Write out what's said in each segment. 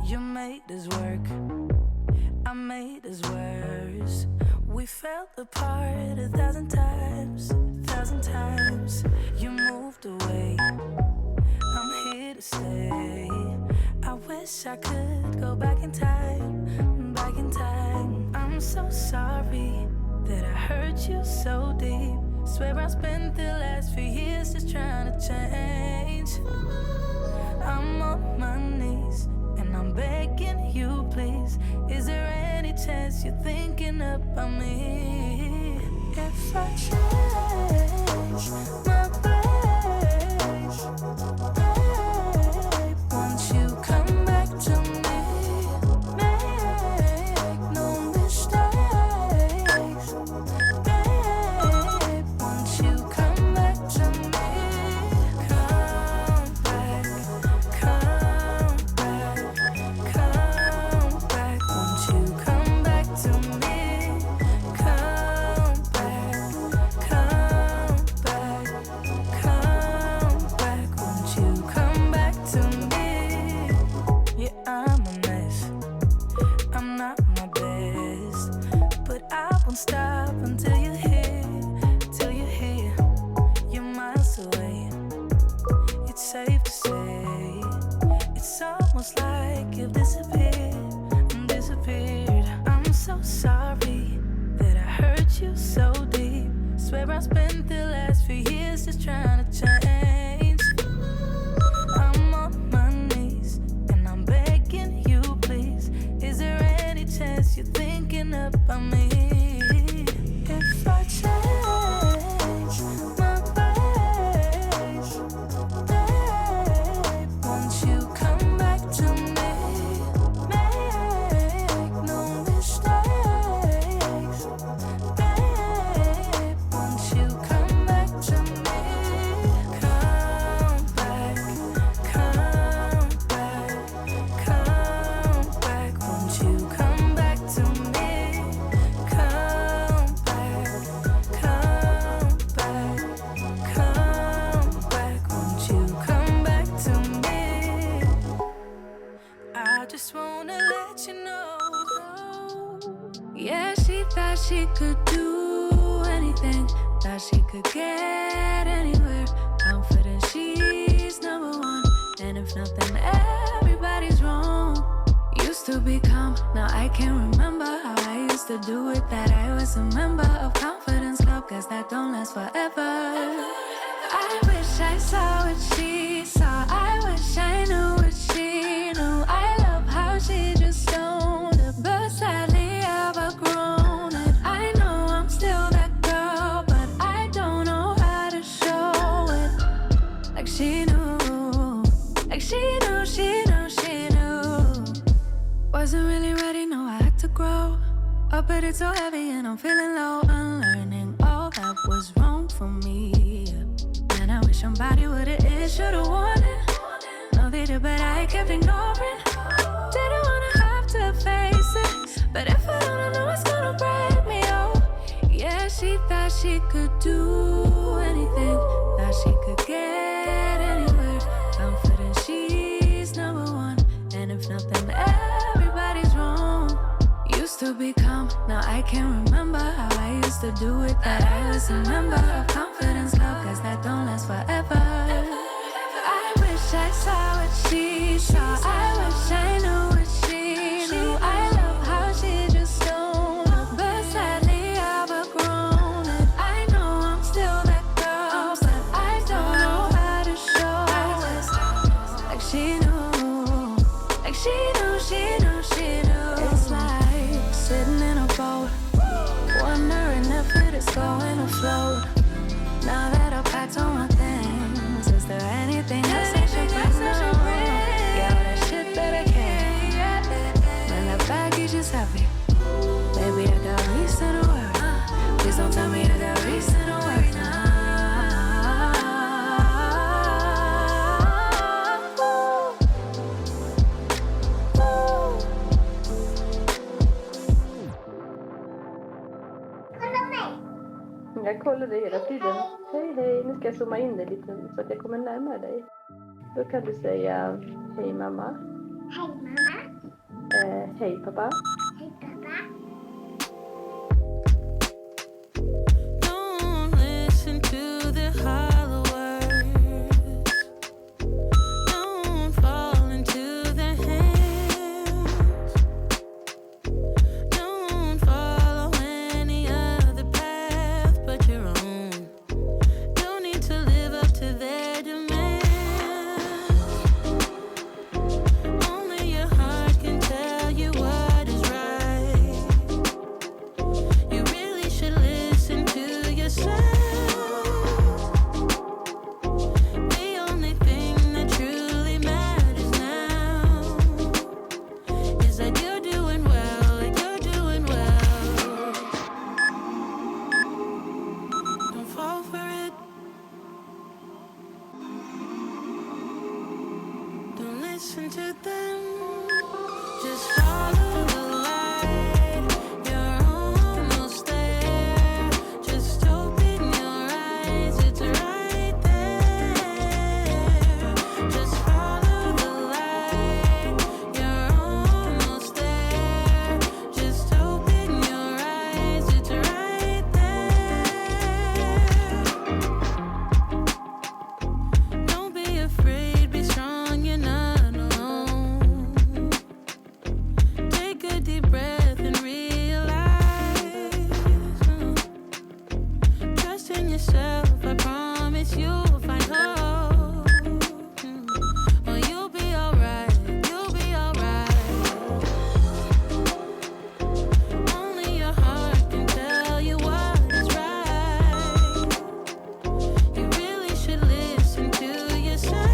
You made us work, I made us worse. We fell apart 1,000 times, 1,000 times. You moved away, I'm here to stay. I wish I could go back in time, back in time. I'm so sorry that I hurt you so deep. Swear I spent the last few years just trying to change. I'm on my knees and I'm begging you, please. Is there any chance you're thinking about me? If I change my ways, babe, won't you come back to me? Make no mistakes, babe, won't you come back to me? Come back, come back, come back, won't you come back to me? Come back, come back, come back, won't you come back to me? Yeah, I'm a mess, I'm not my best, but I won't stop until you're here, till you're here. You're miles away, it's safe to say. It's almost like you've disappeared, disappeared. I'm so sorry that I hurt you so deep. Swear I spent the last few years just trying to change. I'm on my knees and I'm begging you, please. Is there any chance you're thinking about me? If I change my ways, babe, won't you come back to me? Make no mistakes, babe, won't you come back to me? Come back, come back, come back, won't you come back to me? Come back, come back, come back, won't you come back to me? I just wanna let you know. Yeah, she thought she could do anything, thought she could get anywhere. Confident she's number one, and if nothing, everybody's wrong. Used to be calm, now I can't remember how I used to do it. That I was a member of Confidence Club, guess that don't last forever. I wish I saw what she saw, I wish I knew what she knew. I love how she just owned it, but sadly I've outgrown it. I know I'm still that girl, but I don't know how to show it. Like she knew, like she knew, she knew, she knew. Wasn't really ready, no, I had to grow up, but it's so heavy and I'm feeling low. Unlearning all that was wrong for me, and I wish somebody would've it, should've warned it. No, they did, but I kept ignoring. Didn't wanna have to face it, but if I don't know it's gonna break me, oh. Yeah, she thought she could do anything, thought she could get anywhere. Confident she's number one, and if nothing, everybody's wrong. Used to be calm, now I can't remember how I used to do it. That I was a member of Confidence Club, guess that don't last forever. I wish I saw what she saw, I wish I knew what she knew. I love how she just owned it, but sadly I've outgrown it. I know I'm still that girl, but I don't know how to show it. Like she knew, like she knew, she knew, she knew. It's like sitting in a boat, wondering if it is going to float. Now that I've packed all my things, is there anything else I should bring? Yeah, all that shit that I can't. When that baggage is heavy, baby, I got reason to worry. Please don't tell me I got reason to worry now. Jag kollar dig hela tiden. Hej, hej. Nu ska jag zooma in dig lite så att jag kommer närmare dig. Då kan du säga hej mamma. Hej mamma. Hej pappa. Hej pappa. Don't listen to the hollow words. Don't fall into their hands. Don't follow any other path but your own. Don't need to live up to their demands. Only your heart can tell you what is right. You really should listen to yourself. The only thing that truly matters now is that you're doing well, you're doing well. Don't fall for it. Don't listen to them. Just follow the light. You're almost there. Just open your eyes. It's right there. Just follow the light. You're almost there. Just open your eyes. It's right there. Don't be afraid, be strong, you're not alone. Take a deep breath and realize, trust in yourself, I promise you'll find hope. Oh, you'll be alright, you'll be alright. Only your heart can tell you what is right. You really should listen to yourself.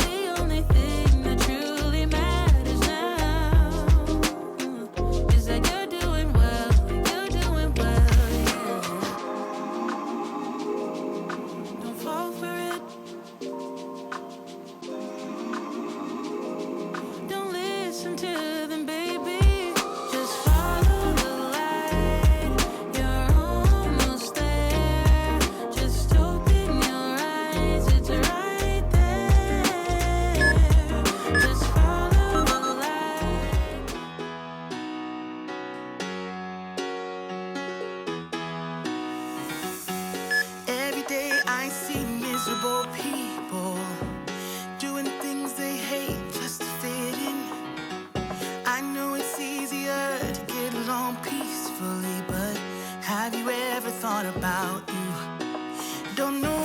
The only thing that truly matters now is that you're doing well, you're doing well, yeah. Don't fall for it. Don't listen to them, baby. Just follow the light. You're almost there. Just open your eyes. It's right there. Just follow the light. Every day I see miserable people doing things they hate just to fit in. I know it's easier to get along peacefully, but have you ever thought about you? Don't know